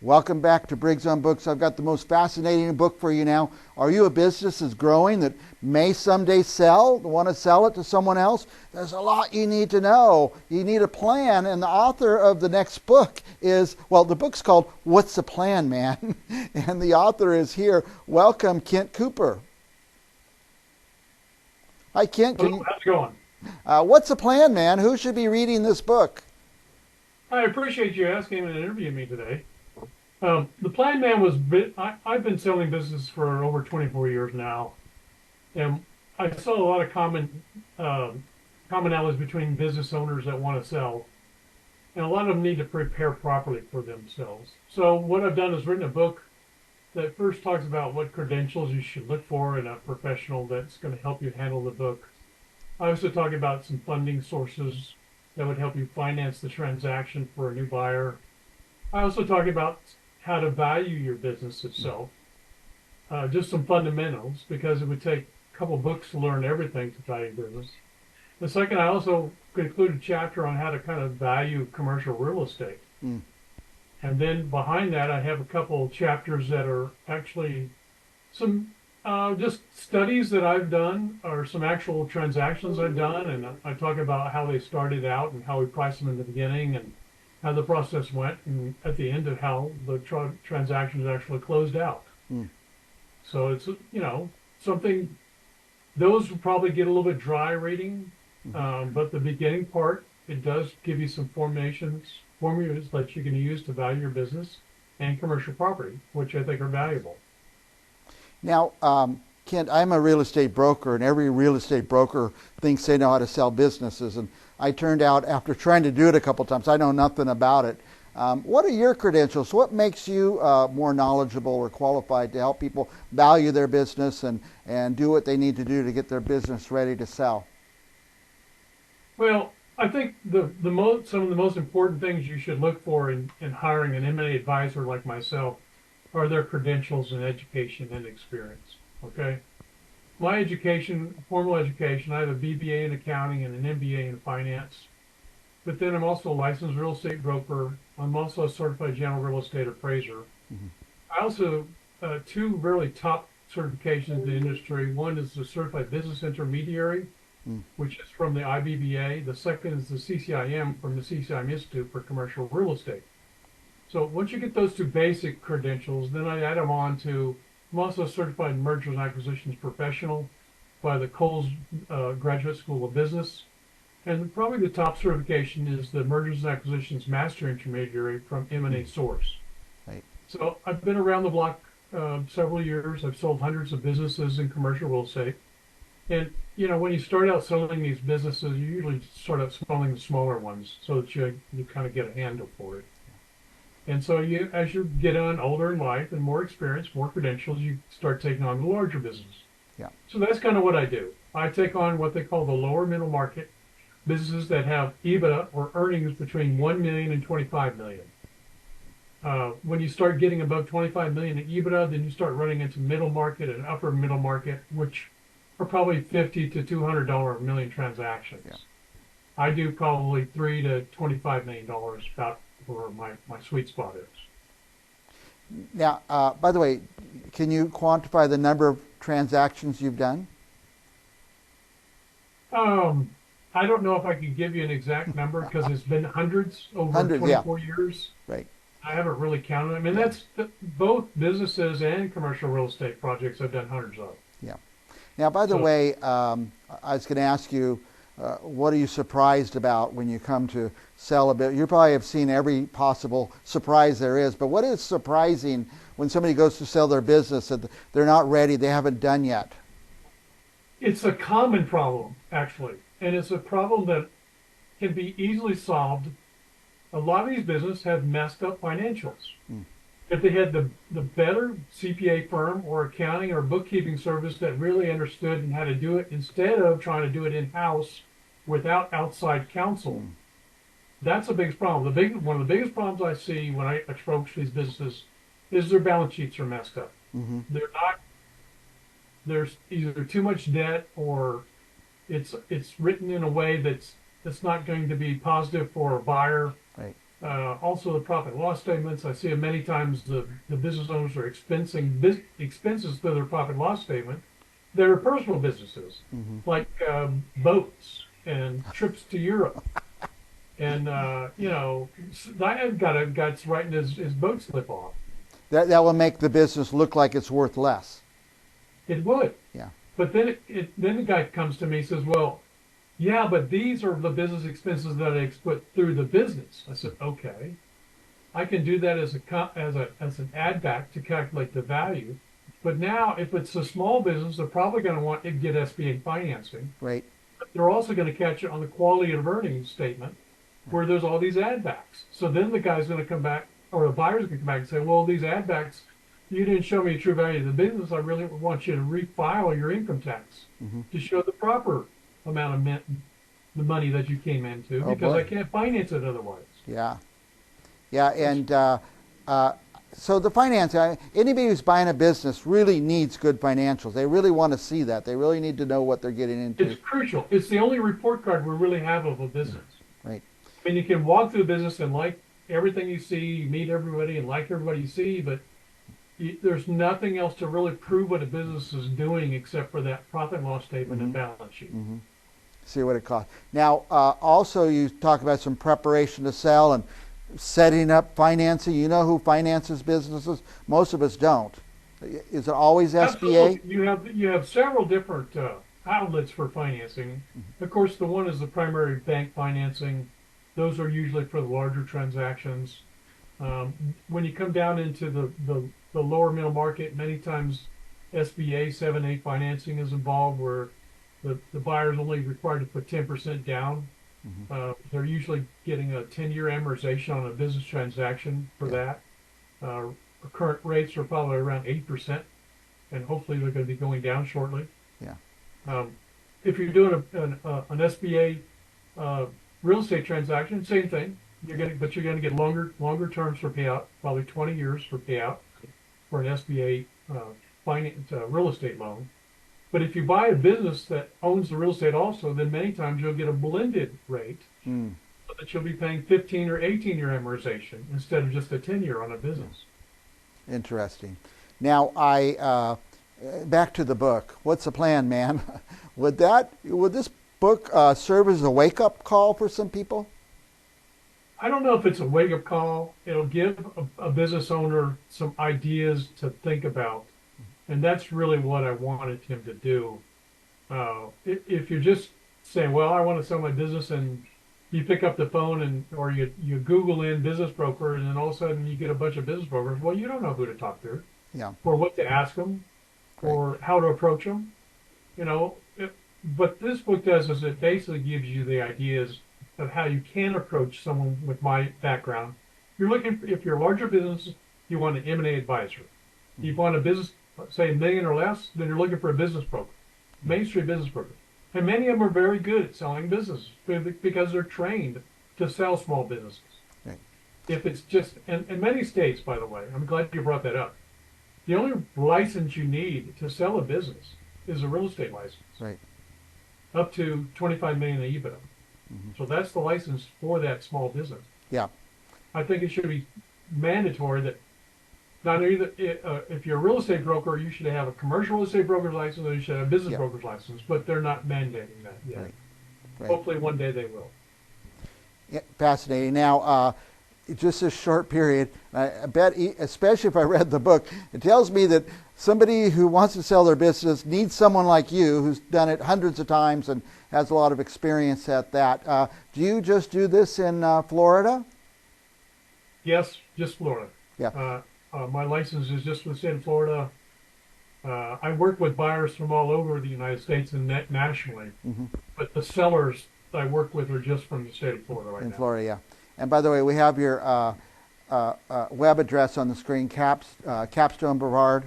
Welcome back to Briggs on Books. I've got the most fascinating book for you now. Are you a business that's growing that may someday sell, want to sell it to someone else? There's a lot you need to know. You need a plan, and the author of the next book is, well, the book's called What's the Plan, Man? And the author is here. Welcome, Kent Cooper. Hi, Kent. Hello, how's it going? What's the plan, man? Who should be reading this book? I appreciate you asking and interviewing me today. The Plan Man I've been selling business for over 24 years now, and I saw a lot of commonalities between business owners that want to sell, and a lot of them need to prepare properly for themselves. So what I've done is written a book that first talks about what credentials you should look for in a professional that's going to help you handle the book. I also talk about some funding sources that would help you finance the transaction for a new buyer. I also talk about how to value your business itself, just some fundamentals, because it would take a couple books to learn everything to value business. The second, I also conclude a chapter on how to kind of value commercial real estate. Mm. And then behind that, I have a couple chapters that are actually some just studies that I've done, or some actual transactions I've done, and I talk about how they started out and how we priced them in the beginning and how the process went, and at the end of how the transactions actually closed out. Mm. So it's, something, those will probably get a little bit dry reading, but the beginning part, it does give you some formulas that you can use to value your business and commercial property, which I think are valuable. Now, Kent, I'm a real estate broker, and every real estate broker thinks they know how to sell businesses. And I turned out, after trying to do it a couple times, I know nothing about it. What are your credentials? What makes you more knowledgeable or qualified to help people value their business and do what they need to do to get their business ready to sell? Well, I think some of the most important things you should look for in hiring an M&A advisor like myself are their credentials and education and experience. Okay, my education, formal education, I have a BBA in accounting and an MBA in finance. But then I'm also a licensed real estate broker. I'm also a certified general real estate appraiser. Mm-hmm. I also two really top certifications in the industry. One is the certified business intermediary, which is from the IBBA. The second is the CCIM from the CCIM Institute for Commercial Real Estate. So once you get those two basic credentials, then I add them on to, I'm also a certified mergers and acquisitions professional by the Coles Graduate School of Business. And probably the top certification is the mergers and acquisitions master intermediary from M&A Source. Right. So I've been around the block several years. I've sold hundreds of businesses in commercial real estate. And, when you start out selling these businesses, you usually start out selling the smaller ones so that you kind of get a handle for it. And so as you get on older in life and more experience, more credentials, you start taking on the larger business. Yeah. So that's kind of what I do. I take on what they call the lower middle market, businesses that have EBITDA or earnings between 1 million and 25 million. When you start getting above 25 million in EBITDA, then you start running into middle market and upper middle market, which are probably $50 to $200 a million transactions. Yeah. I do probably $3 to $25 million about where my sweet spot is. Now, by the way, can you quantify the number of transactions you've done? I don't know if I could give you an exact number because it's been hundreds over 24 years. Right. I haven't really counted. I mean, that's both businesses and commercial real estate projects I've done hundreds of. Yeah. Now, by the way, I was going to ask you, what are you surprised about when you come to sell a bit? You probably have seen every possible surprise there is, but what is surprising when somebody goes to sell their business that they're not ready, they haven't done yet? It's a common problem, actually, and it's a problem that can be easily solved. A lot of these businesses have messed up financials. If they had the better CPA firm or accounting or bookkeeping service that really understood and how to do it instead of trying to do it in-house without outside counsel, that's the biggest problem. One of the biggest problems I see when I approach these businesses is their balance sheets are messed up. Mm-hmm. There's either too much debt or it's written in a way that's not going to be positive for a buyer. Right. All also the profit and loss statements. I see it many times the business owners are expenses to their profit and loss statement. They're personal businesses, like boats and trips to Europe. And, that guy's writing his boat slip off. That will make the business look like it's worth less. It would. Yeah. But then then the guy comes to me and says, well, yeah, but these are the business expenses that I put through the business. I said, okay, I can do that as an add back to calculate the value. But now, if it's a small business, they're probably going to want to get SBA financing. Right. But they're also going to catch it on the quality of earnings statement, where there's all these add backs. So then the guy's going to come back, or the buyer's going to come back and say, well, these add backs, you didn't show me the true value of the business. I really want you to refile your income tax to show the proper amount of the money that you came into, because I can't finance it otherwise. Yeah. Yeah, and so the financing, anybody who's buying a business really needs good financials. They really want to see that. They really need to know what they're getting into. It's crucial. It's the only report card we really have of a business. Right. I mean, you can walk through the business and like everything you see, you meet everybody and like everybody you see, but there's nothing else to really prove what a business is doing except for that profit and loss statement and balance sheet. See what it costs. Now, also you talk about some preparation to sell and setting up financing. You know who finances businesses? Most of us don't. Is it always SBA? Absolutely. You have several different outlets for financing. Of course, the one is the primary bank financing. Those are usually for the larger transactions. When you come down into the lower middle market, many times SBA 7(a) financing is involved, where the buyer is only required to put 10% down. They're usually getting a 10-year amortization on a business transaction for that. Current rates are probably around 8%, and hopefully they're going to be going down shortly. Yeah. If you're doing an SBA real estate transaction, same thing. You're going to get longer terms for payout, probably 20 years for payout for an SBA real estate loan. But if you buy a business that owns the real estate also, then many times you'll get a blended rate, so that you'll be paying 15 or 18-year amortization instead of just a 10-year on a business. Interesting. Now, back to the book. What's the plan, man? Would this book serve as a wake-up call for some people? I don't know if it's a wake-up call. It'll give a business owner some ideas to think about. And that's really what I wanted him to do. If you're just saying, well, I want to sell my business, and you pick up the phone or you Google in business broker, and then all of a sudden you get a bunch of business brokers, well, you don't know who to talk to, or what to ask them, or how to approach them. But this book does is it basically gives you the ideas of how you can approach someone with my background. If you're a larger business, you want an M&A advisor. If you want a business, say $1 million or less, then you're looking for a business broker, Main Street business broker. And many of them are very good at selling businesses because they're trained to sell small businesses. Right. If it's just, and in many states, by the way, I'm glad you brought that up. The only license you need to sell a business is a real estate license. Right. Up to 25 million in EBITDA. So that's the license for that small business. Yeah. I think it should be mandatory that not either if you're a real estate broker, you should have a commercial real estate broker's license, or you should have a business broker's license. But they're not mandating that yet. Right. Hopefully, one day they will. Yeah, fascinating. Now, just a short period. I bet, especially if I read the book, it tells me that somebody who wants to sell their business needs someone like you who's done it hundreds of times and has a lot of experience at that. Do you just do this in Florida? Yes, just Florida. Yeah. My license is just for the state of Florida. I work with buyers from all over the United States and nationally, but the sellers I work with are just from the state of Florida right now. In Florida, yeah. And by the way, we have your web address on the screen, Capstone Brevard.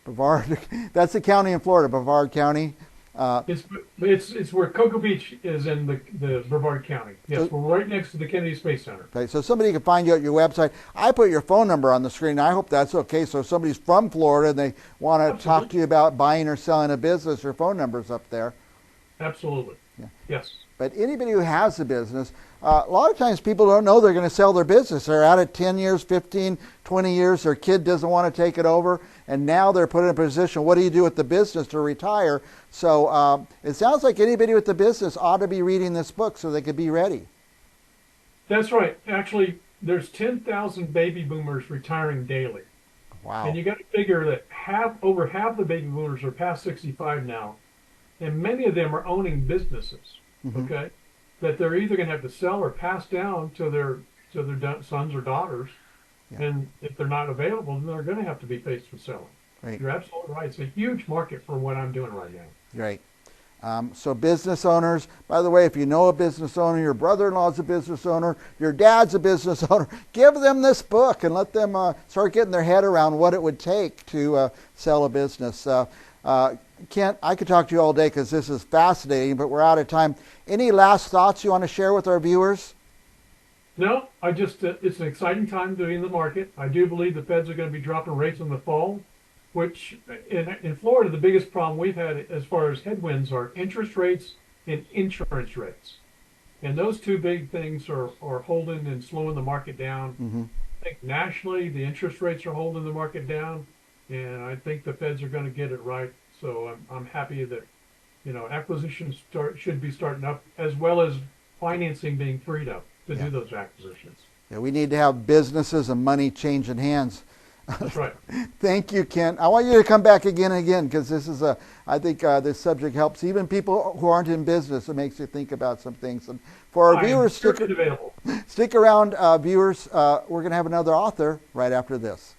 Brevard, that's the county in Florida, Brevard County. It's where Cocoa Beach is in the Brevard County. Yes, we're right next to the Kennedy Space Center. Okay, so somebody can find you at your website. I put your phone number on the screen. I hope that's okay. So if somebody's from Florida and they want to talk to you about buying or selling a business, your phone number's up there. Absolutely. Yeah. Yes. But anybody who has a business, a lot of times people don't know they're going to sell their business. They're at it 10 years, 15, 20 years. Their kid doesn't want to take it over. And now they're put in a position, what do you do with the business to retire? So it sounds like anybody with the business ought to be reading this book so they could be ready. That's right. Actually, there's 10,000 baby boomers retiring daily. Wow. And you got to figure that over half the baby boomers are past 65 now. And many of them are owning businesses, okay, that they're either going to have to sell or pass down to their sons or daughters. Yeah. And if they're not available, then they're going to have to be faced with selling. Right. You're absolutely right. It's a huge market for what I'm doing right now. Right. So business owners, by the way, if you know a business owner, your brother-in-law's a business owner, your dad's a business owner, give them this book and let them start getting their head around what it would take to sell a business. Kent, I could talk to you all day because this is fascinating, but we're out of time. Any last thoughts you want to share with our viewers? No, it's an exciting time to be in the market. I do believe the Feds are going to be dropping rates in the fall, which in Florida, the biggest problem we've had as far as headwinds are interest rates and insurance rates. And those two big things are holding and slowing the market down. I think nationally, the interest rates are holding the market down, and I think the Feds are going to get it right. So I'm happy that, acquisitions should be starting up, as well as financing being freed up to do those acquisitions. Yeah, we need to have businesses and money changing hands. That's right. Thank you, Kent. I want you to come back again and again because I think this subject helps even people who aren't in business. It makes you think about some things. And for our viewers, stick around, viewers. We're going to have another author right after this.